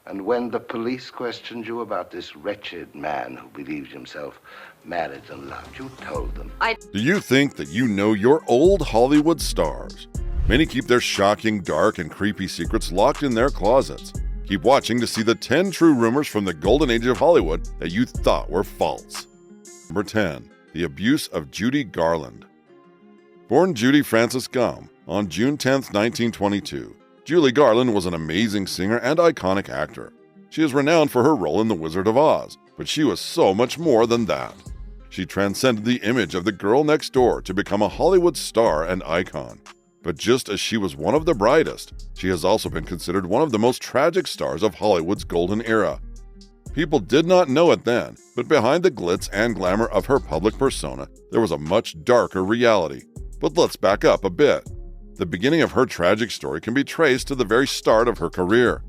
And when the police questioned you about this wretched man who believed himself married and loved, you told them. Do you think that you know your old Hollywood stars? Many keep their shocking, dark, and creepy secrets locked in their closets. Keep watching to see the 10 true rumors from the golden age of Hollywood that you thought were false. Number 10. The abuse of Judy Garland. Born Judy Frances Gum on June 10, 1922, Judy Garland was an amazing singer and iconic actor. She is renowned for her role in The Wizard of Oz, but she was so much more than that. She transcended the image of the girl next door to become a Hollywood star and icon. But just as she was one of the brightest, she has also been considered one of the most tragic stars of Hollywood's golden era. People did not know it then, but behind the glitz and glamour of her public persona, there was a much darker reality. But let's back up a bit. The beginning of her tragic story can be traced to the very start of her career.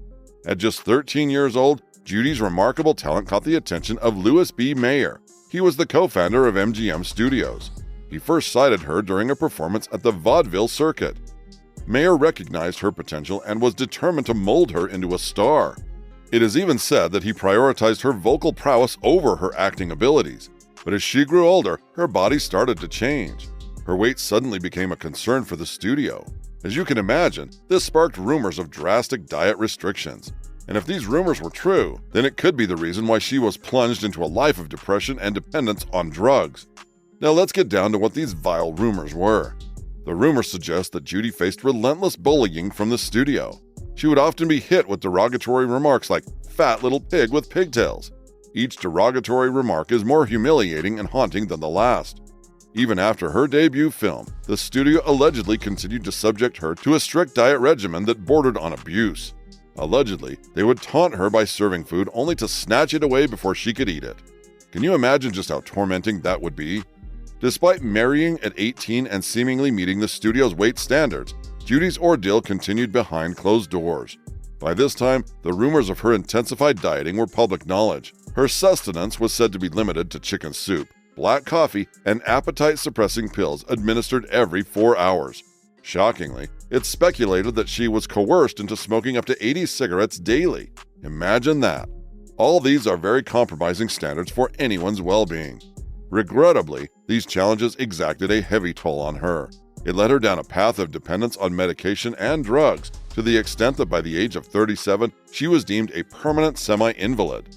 At just 13 years old, Judy's remarkable talent caught the attention of Louis B. Mayer. He was the co-founder of MGM Studios. He first cited her during a performance at the vaudeville circuit. Mayer recognized her potential and was determined to mold her into a star. It is even said that he prioritized her vocal prowess over her acting abilities. But as she grew older, her body started to change. Her weight suddenly became a concern for the studio. As you can imagine, this sparked rumors of drastic diet restrictions. And if these rumors were true, then it could be the reason why she was plunged into a life of depression and dependence on drugs. Now let's get down to what these vile rumors were. The rumors suggest that Judy faced relentless bullying from the studio. She would often be hit with derogatory remarks like, "fat little pig with pigtails." Each derogatory remark is more humiliating and haunting than the last. Even after her debut film, the studio allegedly continued to subject her to a strict diet regimen that bordered on abuse. Allegedly, they would taunt her by serving food only to snatch it away before she could eat it. Can you imagine just how tormenting that would be? Despite marrying at 18 and seemingly meeting the studio's weight standards, Judy's ordeal continued behind closed doors. By this time, the rumors of her intensified dieting were public knowledge. Her sustenance was said to be limited to chicken soup, black coffee, and appetite-suppressing pills administered every 4 hours. Shockingly, it's speculated that she was coerced into smoking up to 80 cigarettes daily. Imagine that. All these are very compromising standards for anyone's well-being. Regrettably, these challenges exacted a heavy toll on her. It led her down a path of dependence on medication and drugs, to the extent that by the age of 37, she was deemed a permanent semi-invalid.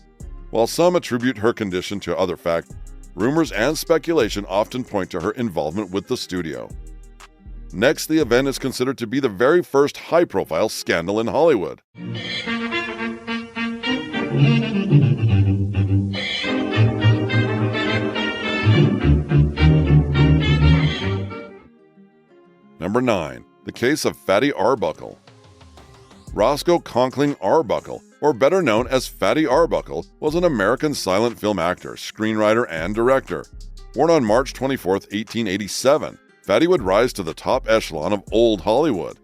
While some attribute her condition to other factors, rumors and speculation often point to her involvement with the studio. Next, the event is considered to be the very first high-profile scandal in Hollywood. Number 9. The case of Fatty Arbuckle. Roscoe Conkling Arbuckle, or better known as Fatty Arbuckle, was an American silent film actor, screenwriter, and director. Born on March 24, 1887, Fatty would rise to the top echelon of old Hollywood.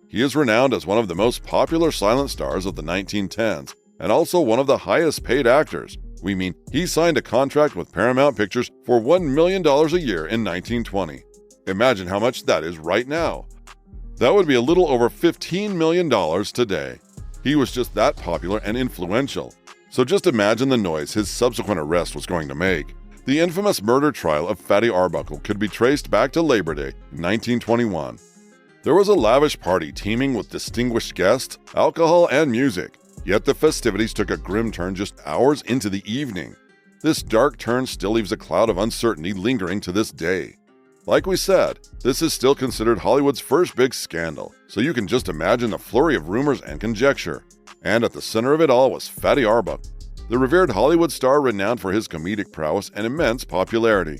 He is renowned as one of the most popular silent stars of the 1910s, and also one of the highest-paid actors. We mean he signed a contract with Paramount Pictures for $1 million a year in 1920. Imagine how much that is right now. That would be a little over $15 million today. He was just that popular and influential. So just imagine the noise his subsequent arrest was going to make. The infamous murder trial of Fatty Arbuckle could be traced back to Labor Day in 1921. There was a lavish party teeming with distinguished guests, alcohol, and music. Yet the festivities took a grim turn just hours into the evening. This dark turn still leaves a cloud of uncertainty lingering to this day. Like we said, this is still considered Hollywood's first big scandal, so you can just imagine the flurry of rumors and conjecture. And at the center of it all was Fatty Arbuckle, the revered Hollywood star renowned for his comedic prowess and immense popularity.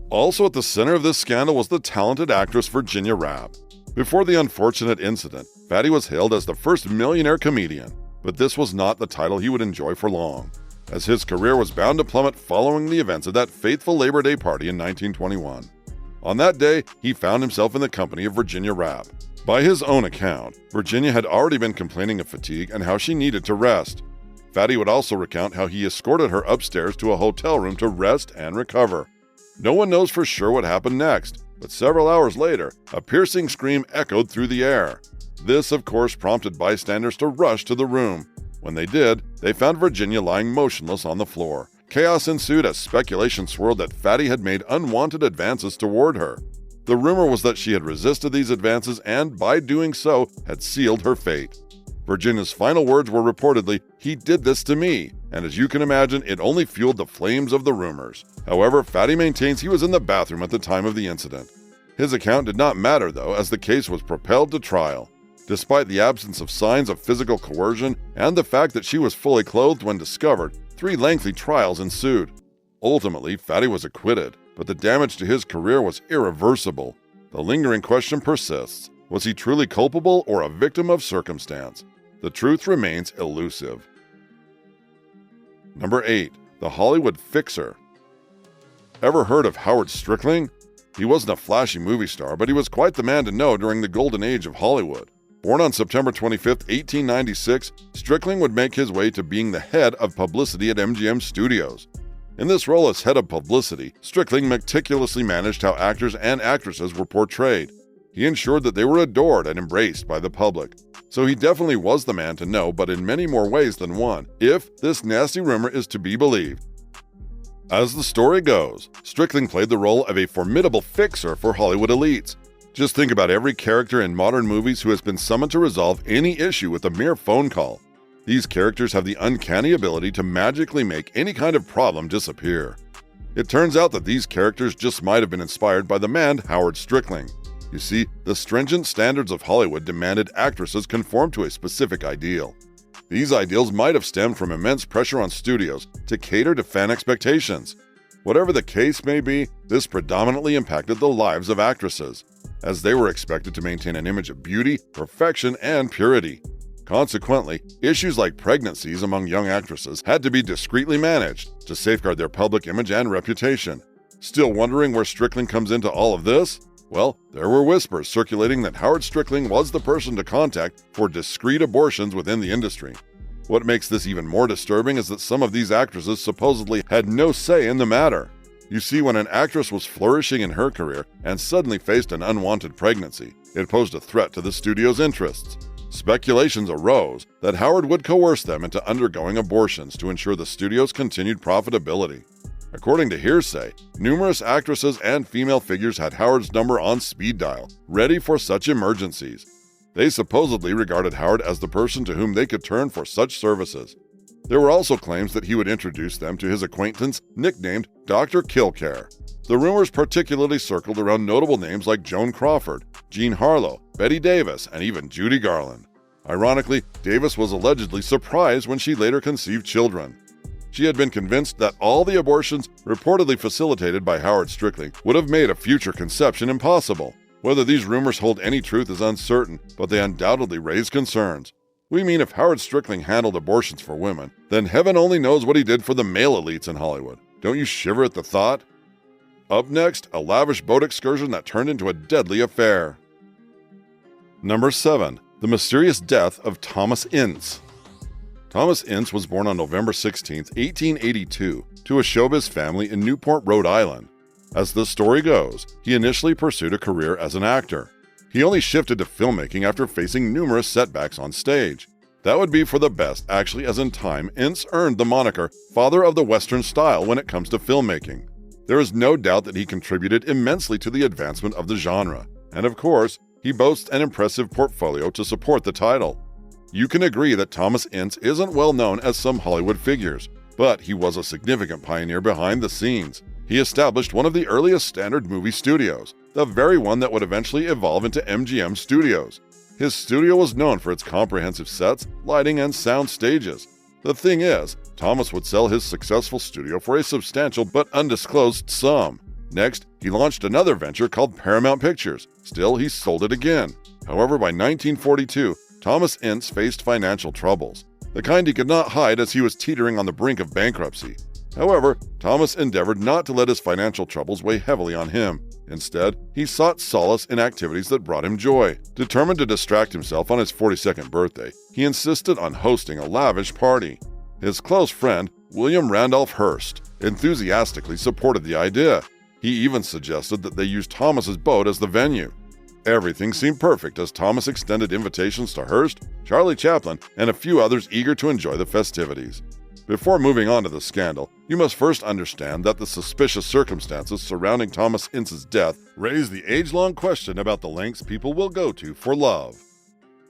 Also at the center of this scandal was the talented actress Virginia Rappe. Before the unfortunate incident, Fatty was hailed as the first millionaire comedian, but this was not the title he would enjoy for long, as his career was bound to plummet following the events of that fateful Labor Day party in 1921. On that day, he found himself in the company of Virginia Rappe. By his own account, Virginia had already been complaining of fatigue and how she needed to rest. Fatty would also recount how he escorted her upstairs to a hotel room to rest and recover. No one knows for sure what happened next, but several hours later, a piercing scream echoed through the air. This, of course, prompted bystanders to rush to the room. When they did, they found Virginia lying motionless on the floor. Chaos ensued as speculation swirled that Fatty had made unwanted advances toward her. The rumor was that she had resisted these advances and, by doing so, had sealed her fate. Virginia's final words were reportedly, "He did this to me," and as you can imagine, it only fueled the flames of the rumors. However, Fatty maintains he was in the bathroom at the time of the incident. His account did not matter, though, as the case was propelled to trial. Despite the absence of signs of physical coercion and the fact that she was fully clothed when discovered, 3 lengthy trials ensued. Ultimately, Fatty was acquitted, but the damage to his career was irreversible. The lingering question persists: was he truly culpable or a victim of circumstance? The truth remains elusive. Number 8. The Hollywood Fixer. Ever heard of Howard Strickling? He wasn't a flashy movie star, but he was quite the man to know during the golden age of Hollywood. Born on September 25, 1896, Strickling would make his way to being the head of publicity at MGM Studios. In this role as head of publicity, Strickling meticulously managed how actors and actresses were portrayed. He ensured that they were adored and embraced by the public. So he definitely was the man to know, but in many more ways than one, if this nasty rumor is to be believed. As the story goes, Strickling played the role of a formidable fixer for Hollywood elites. Just think about every character in modern movies who has been summoned to resolve any issue with a mere phone call. These characters have the uncanny ability to magically make any kind of problem disappear. It turns out that these characters just might have been inspired by the man Howard Strickling. You see, the stringent standards of Hollywood demanded actresses conform to a specific ideal. These ideals might have stemmed from immense pressure on studios to cater to fan expectations. Whatever the case may be, this predominantly impacted the lives of actresses, as they were expected to maintain an image of beauty, perfection, and purity. Consequently, issues like pregnancies among young actresses had to be discreetly managed to safeguard their public image and reputation. Still wondering where Strickling comes into all of this? Well, there were whispers circulating that Howard Strickling was the person to contact for discreet abortions within the industry. What makes this even more disturbing is that some of these actresses supposedly had no say in the matter. You see, when an actress was flourishing in her career and suddenly faced an unwanted pregnancy, it posed a threat to the studio's interests. Speculations arose that Howard would coerce them into undergoing abortions to ensure the studio's continued profitability. According to hearsay, numerous actresses and female figures had Howard's number on speed dial, ready for such emergencies. They supposedly regarded Howard as the person to whom they could turn for such services. There were also claims that he would introduce them to his acquaintance, nicknamed Dr. Killcare. The rumors particularly circled around notable names like Joan Crawford, Jean Harlow, Betty Davis, and even Judy Garland. Ironically, Davis was allegedly surprised when she later conceived children. She had been convinced that all the abortions reportedly facilitated by Howard Strickling would have made a future conception impossible. Whether these rumors hold any truth is uncertain, but they undoubtedly raise concerns. We mean if Howard Strickling handled abortions for women, then heaven only knows what he did for the male elites in Hollywood. Don't you shiver at the thought? Up next, a lavish boat excursion that turned into a deadly affair. Number 7. The mysterious death of Thomas Ince. Thomas Ince was born on November 16, 1882, to a showbiz family in Newport, Rhode Island. As the story goes, he initially pursued a career as an actor. He only shifted to filmmaking after facing numerous setbacks on stage. That would be for the best, actually, as in time, Ince earned the moniker Father of the Western Style when it comes to filmmaking. There is no doubt that he contributed immensely to the advancement of the genre, and of course, he boasts an impressive portfolio to support the title. You can agree that Thomas Ince isn't well known as some Hollywood figures, but he was a significant pioneer behind the scenes. He established one of the earliest standard movie studios, the very one that would eventually evolve into MGM Studios. His studio was known for its comprehensive sets, lighting, and sound stages. The thing is, Thomas would sell his successful studio for a substantial but undisclosed sum. Next, he launched another venture called Paramount Pictures. Still, he sold it again. However, by 1942, Thomas Ince faced financial troubles, the kind he could not hide as he was teetering on the brink of bankruptcy. However, Thomas endeavored not to let his financial troubles weigh heavily on him. Instead, he sought solace in activities that brought him joy. Determined to distract himself on his 42nd birthday, he insisted on hosting a lavish party. His close friend, William Randolph Hearst, enthusiastically supported the idea. He even suggested that they use Thomas's boat as the venue. Everything seemed perfect as Thomas extended invitations to Hearst, Charlie Chaplin, and a few others eager to enjoy the festivities. Before moving on to the scandal, you must first understand that the suspicious circumstances surrounding Thomas Ince's death raise the age-long question about the lengths people will go to for love.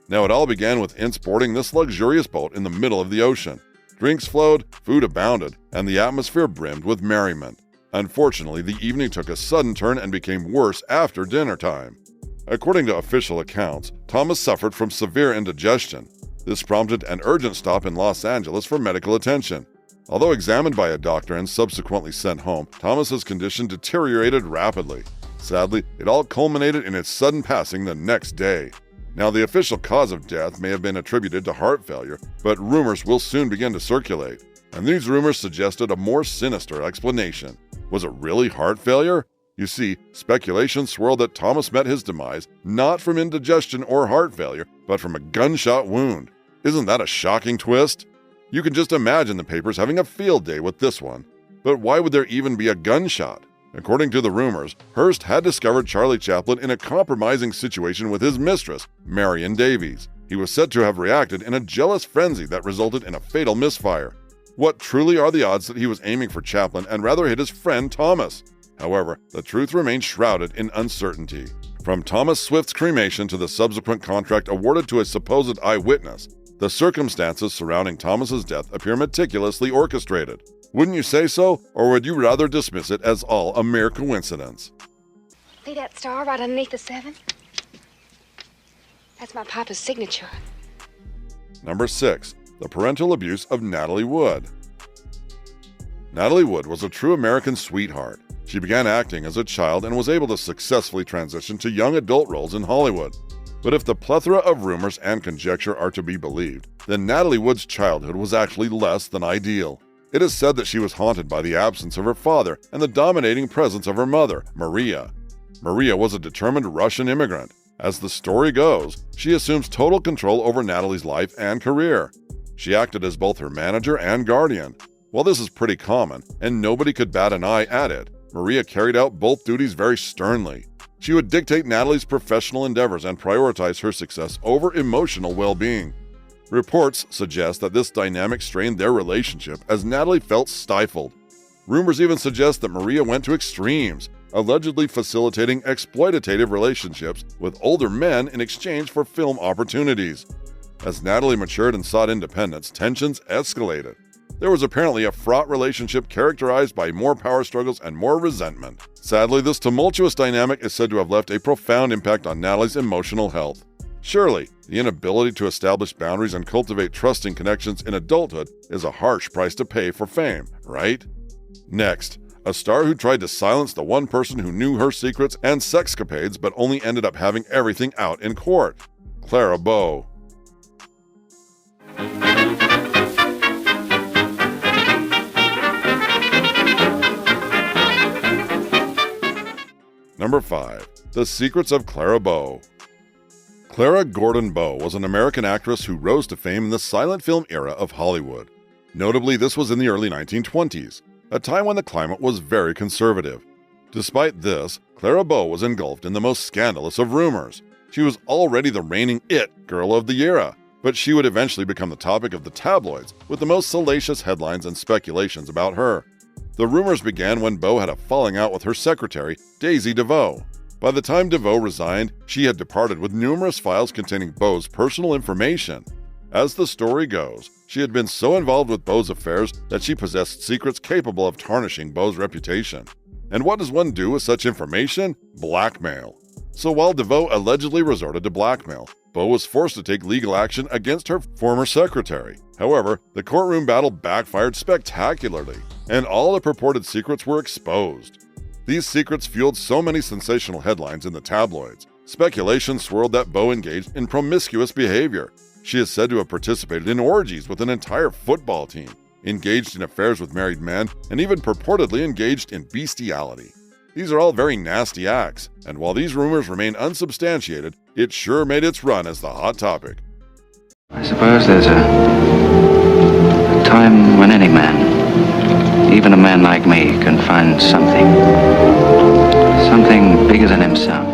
Now, it all began with Ince boarding this luxurious boat in the middle of the ocean. Drinks flowed, food abounded, and the atmosphere brimmed with merriment. Unfortunately, the evening took a sudden turn and became worse after dinner time. According to official accounts, Thomas suffered from severe indigestion. This prompted an urgent stop in Los Angeles for medical attention. Although examined by a doctor and subsequently sent home, Thomas's condition deteriorated rapidly. Sadly, it all culminated in its sudden passing the next day. Now, the official cause of death may have been attributed to heart failure, but rumors will soon begin to circulate. And these rumors suggested a more sinister explanation. Was it really heart failure? You see, speculation swirled that Thomas met his demise not from indigestion or heart failure, but from a gunshot wound. Isn't that a shocking twist? You can just imagine the papers having a field day with this one. But why would there even be a gunshot? According to the rumors, Hearst had discovered Charlie Chaplin in a compromising situation with his mistress, Marion Davies. He was said to have reacted in a jealous frenzy that resulted in a fatal misfire. What truly are the odds that he was aiming for Chaplin and rather hit his friend Thomas? However, the truth remains shrouded in uncertainty. From Thomas Swift's cremation to the subsequent contract awarded to a supposed eyewitness, the circumstances surrounding Thomas's death appear meticulously orchestrated. Wouldn't you say so, or would you rather dismiss it as all a mere coincidence? See that star right underneath the 7? That's my papa's signature. Number 6. The parental abuse of Natalie Wood. Natalie Wood was a true American sweetheart. She began acting as a child and was able to successfully transition to young adult roles in Hollywood. But if the plethora of rumors and conjecture are to be believed, then Natalie Wood's childhood was actually less than ideal. It is said that she was haunted by the absence of her father and the dominating presence of her mother, Maria. Maria was a determined Russian immigrant. As the story goes, she assumes total control over Natalie's life and career. She acted as both her manager and guardian. While this is pretty common, and nobody could bat an eye at it, Maria carried out both duties very sternly. She would dictate Natalie's professional endeavors and prioritize her success over emotional well-being. Reports suggest that this dynamic strained their relationship as Natalie felt stifled. Rumors even suggest that Maria went to extremes, allegedly facilitating exploitative relationships with older men in exchange for film opportunities. As Natalie matured and sought independence, tensions escalated. There was apparently a fraught relationship characterized by more power struggles and more resentment. Sadly, this tumultuous dynamic is said to have left a profound impact on Natalie's emotional health. Surely, the inability to establish boundaries and cultivate trusting connections in adulthood is a harsh price to pay for fame, right? Next, a star who tried to silence the one person who knew her secrets and sexcapades but only ended up having everything out in court. Clara B. Number 5. The Secrets of Clara B. Clara Gordon Bow was an American actress who rose to fame in the silent film era of Hollywood. Notably, this was in the early 1920s, a time when the climate was very conservative. Despite this, Clara Bow was engulfed in the most scandalous of rumors. She was already the reigning it girl of the era, but she would eventually become the topic of the tabloids with the most salacious headlines and speculations about her. The rumors began when Bow had a falling out with her secretary, Daisy DeVoe. By the time DeVoe resigned, she had departed with numerous files containing Bow's personal information. As the story goes, she had been so involved with Bow's affairs that she possessed secrets capable of tarnishing Bow's reputation. And what does one do with such information? Blackmail. So while DeVoe allegedly resorted to blackmail, Bow was forced to take legal action against her former secretary. However, the courtroom battle backfired spectacularly, and all the purported secrets were exposed. These secrets fueled so many sensational headlines in the tabloids. Speculation swirled that Bow engaged in promiscuous behavior. She is said to have participated in orgies with an entire football team, engaged in affairs with married men, and even purportedly engaged in bestiality. These are all very nasty acts, and while these rumors remain unsubstantiated, it sure made its run as the hot topic. I suppose there's a time when any man, even a man like me, can find something bigger than himself.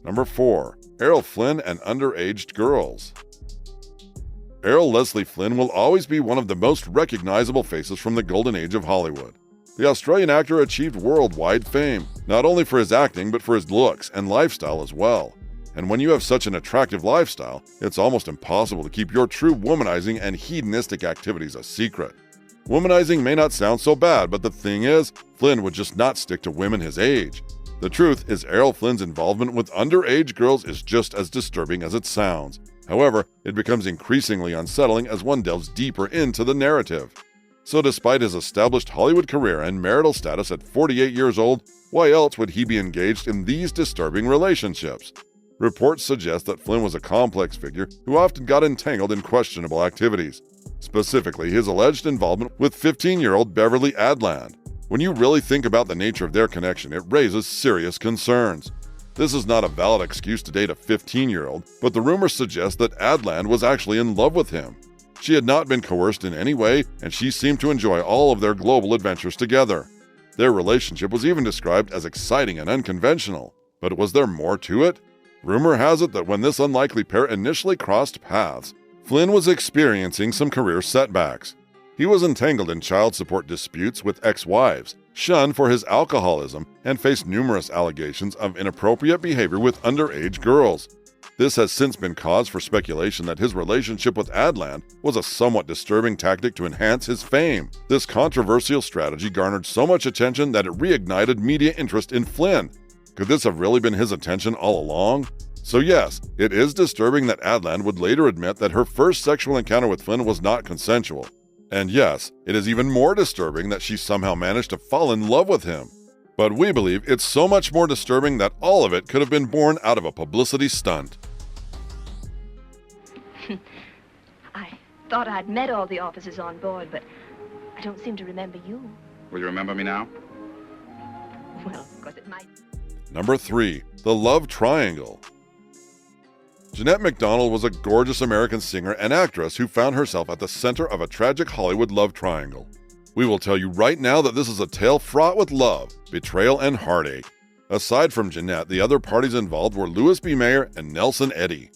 Number 4. Errol Flynn and underaged girls. Errol Leslie Flynn will always be one of the most recognizable faces from the golden age of Hollywood. The Australian actor achieved worldwide fame, not only for his acting but for his looks and lifestyle as well. And when you have such an attractive lifestyle, it's almost impossible to keep your true womanizing and hedonistic activities a secret. Womanizing may not sound so bad, but the thing is, Flynn would just not stick to women his age. The truth is Errol Flynn's involvement with underage girls is just as disturbing as it sounds. However, it becomes increasingly unsettling as one delves deeper into the narrative. So despite his established Hollywood career and marital status at 48 years old, why else would he be engaged in these disturbing relationships? Reports suggest that Flynn was a complex figure who often got entangled in questionable activities, specifically his alleged involvement with 15-year-old Beverly Adland. When you really think about the nature of their connection, it raises serious concerns. This is not a valid excuse to date a 15-year-old, but the rumors suggest that Adland was actually in love with him. She had not been coerced in any way, and she seemed to enjoy all of their global adventures together. Their relationship was even described as exciting and unconventional. But was there more to it? Rumor has it that when this unlikely pair initially crossed paths, Flynn was experiencing some career setbacks. He was entangled in child support disputes with ex-wives, shunned for his alcoholism, and faced numerous allegations of inappropriate behavior with underage girls. This has since been cause for speculation that his relationship with Adland was a somewhat disturbing tactic to enhance his fame. This controversial strategy garnered so much attention that it reignited media interest in Flynn. Could this have really been his intention all along? So yes, it is disturbing that Adland would later admit that her first sexual encounter with Flynn was not consensual. And yes, it is even more disturbing that she somehow managed to fall in love with him. But we believe it's so much more disturbing that all of it could have been born out of a publicity stunt. I thought I'd met all the officers on board, but I don't seem to remember you. Will you remember me now? Well, of course it might. Number 3. The Love Triangle. Jeanette MacDonald was a gorgeous American singer and actress who found herself at the center of a tragic Hollywood love triangle. We will tell you right now that this is a tale fraught with love, betrayal, and heartache. Aside from Jeanette, the other parties involved were Louis B. Mayer and Nelson Eddy.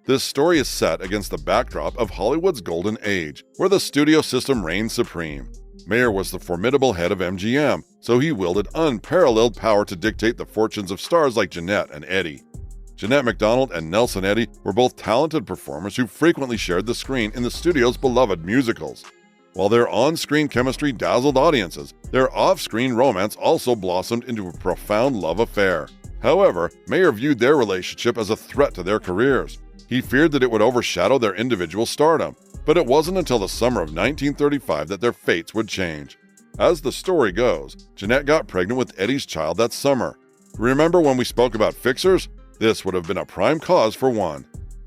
This story is set against the backdrop of Hollywood's golden age, where the studio system reigned supreme. Mayer was the formidable head of MGM, so he wielded unparalleled power to dictate the fortunes of stars like Jeanette and Eddy. Jeanette MacDonald and Nelson Eddy were both talented performers who frequently shared the screen in the studio's beloved musicals. While their on-screen chemistry dazzled audiences, their off-screen romance also blossomed into a profound love affair. However, Mayer viewed their relationship as a threat to their careers. He feared that it would overshadow their individual stardom, but it wasn't until the summer of 1935 that their fates would change. As the story goes, Jeanette got pregnant with Eddy's child that summer. Remember when we spoke about fixers? This would have been a prime cause for one.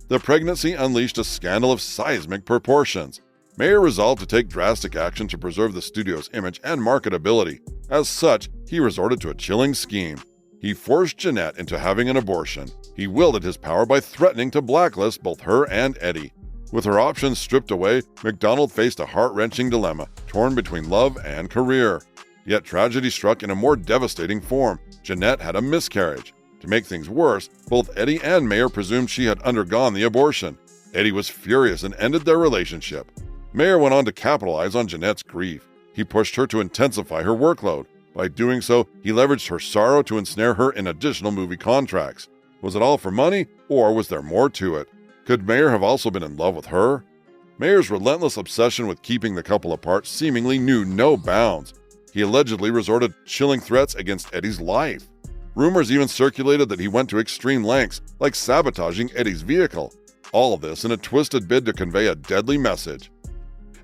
The pregnancy unleashed a scandal of seismic proportions. Mayer resolved to take drastic action to preserve the studio's image and marketability. As such, he resorted to a chilling scheme. He forced Jeanette into having an abortion. He wielded his power by threatening to blacklist both her and Eddy. With her options stripped away, MacDonald faced a heart-wrenching dilemma, torn between love and career. Yet tragedy struck in a more devastating form. Jeanette had a miscarriage. To make things worse, both Eddy and Mayer presumed she had undergone the abortion. Eddy was furious and ended their relationship. Mayer went on to capitalize on Jeanette's grief. He pushed her to intensify her workload. By doing so, he leveraged her sorrow to ensnare her in additional movie contracts. Was it all for money, or was there more to it? Could Mayer have also been in love with her? Mayer's relentless obsession with keeping the couple apart seemingly knew no bounds. He allegedly resorted to chilling threats against Eddy's life. Rumors even circulated that he went to extreme lengths, like sabotaging Eddy's vehicle. All of this in a twisted bid to convey a deadly message.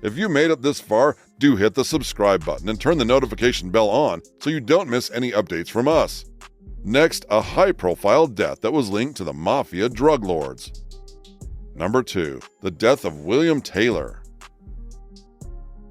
If you made it this far, do hit the subscribe button and turn the notification bell on so you don't miss any updates from us. Next, a high-profile death that was linked to the mafia drug lords. Number 2. The death of William Taylor.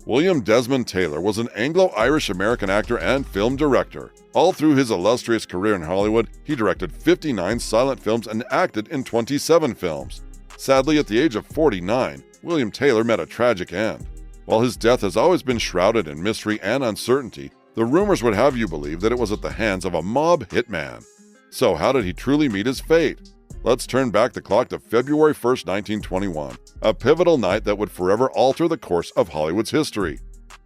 William Desmond Taylor was an Anglo-Irish-American actor and film director. All through his illustrious career in Hollywood, he directed 59 silent films and acted in 27 films. Sadly, at the age of 49, William Taylor met a tragic end. While his death has always been shrouded in mystery and uncertainty, the rumors would have you believe that it was at the hands of a mob hitman. So how did he truly meet his fate? let's turn back the clock to February 1st, 1921, a pivotal night that would forever alter the course of Hollywood's history.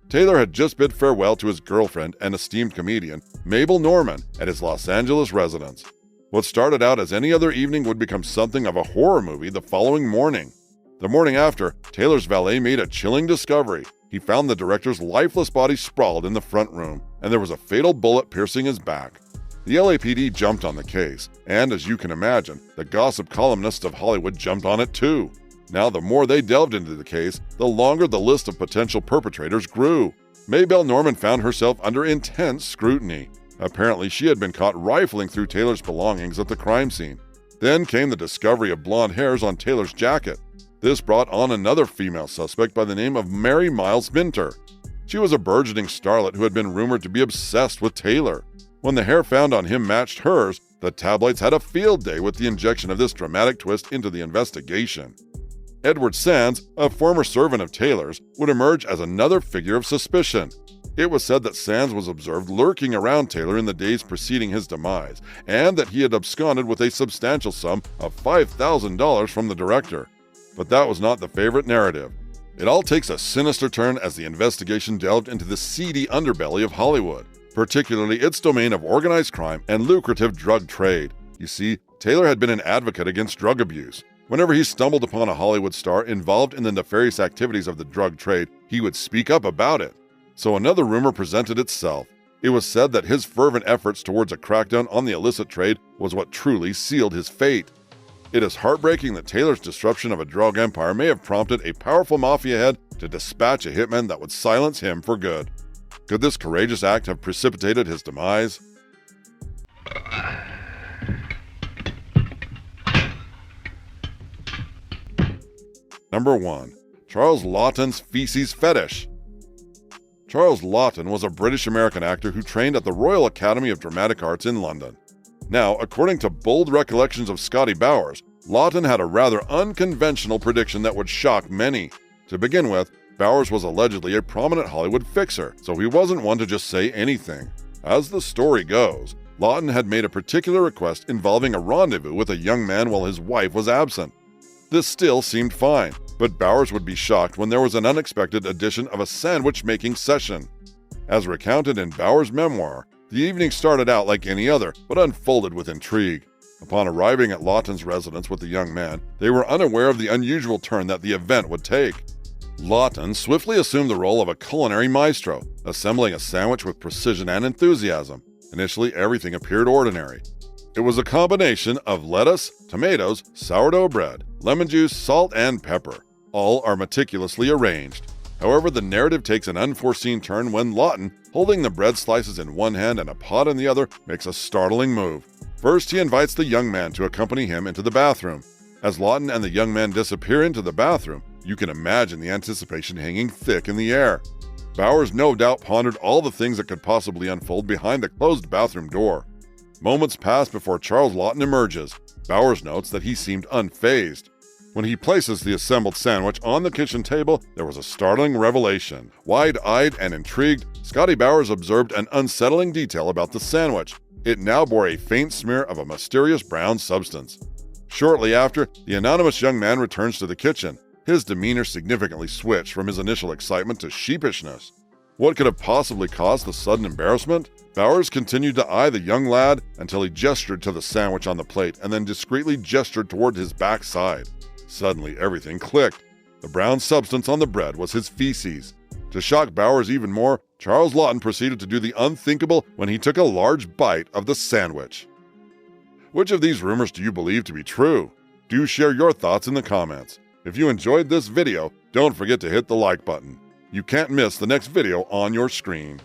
Taylor had just bid farewell to his girlfriend and esteemed comedian, Mabel Normand, at his Los Angeles residence. What started out as any other evening would become something of a horror movie the following morning. The morning after, Taylor's valet made a chilling discovery. He found the director's lifeless body sprawled in the front room, and there was a fatal bullet piercing his back. The LAPD jumped on the case, and as you can imagine, the gossip columnists of Hollywood jumped on it too. Now, the more they delved into the case, the longer the list of potential perpetrators grew. Mabel Normand found herself under intense scrutiny. Apparently, she had been caught rifling through Taylor's belongings at the crime scene. Then came the discovery of blonde hairs on Taylor's jacket. This brought on another female suspect by the name of Mary Miles Minter. She was a burgeoning starlet who had been rumored to be obsessed with Taylor. When the hair found on him matched hers, the tabloids had a field day with the injection of this dramatic twist into the investigation. Edward Sands, a former servant of Taylor's, would emerge as another figure of suspicion. It was said that Sands was observed lurking around Taylor in the days preceding his demise, and that he had absconded with a substantial sum of $5,000 from the director. But that was not the favorite narrative. It all takes a sinister turn as the investigation delved into the seedy underbelly of Hollywood, particularly its domain of organized crime and lucrative drug trade. You see, Taylor had been an advocate against drug abuse. Whenever he stumbled upon a Hollywood star involved in the nefarious activities of the drug trade, he would speak up about it. So another rumor presented itself. It was said that his fervent efforts towards a crackdown on the illicit trade was what truly sealed his fate. It is heartbreaking that Taylor's disruption of a drug empire may have prompted a powerful mafia head to dispatch a hitman that would silence him for good. Could this courageous act have precipitated his demise? Number 1. Charleslton's feces fetish. Charleslton was a British-American actor who trained at the Royal Academy of Dramatic Arts in London. Now, according to bold recollections of Scotty Bowers, Lawton had a rather unconventional prediction that would shock many. To begin with, Bowers was allegedly a prominent Hollywood fixer, so he wasn't one to just say anything. As the story goes, Lawton had made a particular request involving a rendezvous with a young man while his wife was absent. This still seemed fine, but Bowers would be shocked when there was an unexpected addition of a sandwich-making session. As recounted in Bowers' memoir, the evening started out like any other, but unfolded with intrigue. Upon arriving at Lawton's residence with the young man, they were unaware of the unusual turn that the event would take. Lawton swiftly assumed the role of a culinary maestro, assembling a sandwich with precision and enthusiasm. Initially, everything appeared ordinary. It was a combination of lettuce, tomatoes, sourdough bread, lemon juice, salt, and pepper. All are meticulously arranged. However, the narrative takes an unforeseen turn when Lawton, holding the bread slices in one hand and a pot in the other, makes a startling move. First, he invites the young man to accompany him into the bathroom. As Lawton and the young man disappear into the bathroom, you can imagine the anticipation hanging thick in the air. Bowers no doubt pondered all the things that could possibly unfold behind the closed bathroom door. Moments pass before Charles Lawton emerges. Bowers notes that he seemed unfazed. When he places the assembled sandwich on the kitchen table, there was a startling revelation. Wide-eyed and intrigued, Scotty Bowers observed an unsettling detail about the sandwich. It now bore a faint smear of a mysterious brown substance. Shortly after, the anonymous young man returns to the kitchen. His demeanor significantly switched from his initial excitement to sheepishness. What could have possibly caused the sudden embarrassment? Bowers continued to eye the young lad until he gestured to the sandwich on the plate and then discreetly gestured toward his backside. Suddenly, everything clicked. The brown substance on the bread was his feces. To shock Bowers even more, Charles Lawton proceeded to do the unthinkable when he took a large bite of the sandwich. Which of these rumors do you believe to be true? Do share your thoughts in the comments. If you enjoyed this video, don't forget to hit the like button. You can't miss the next video on your screen.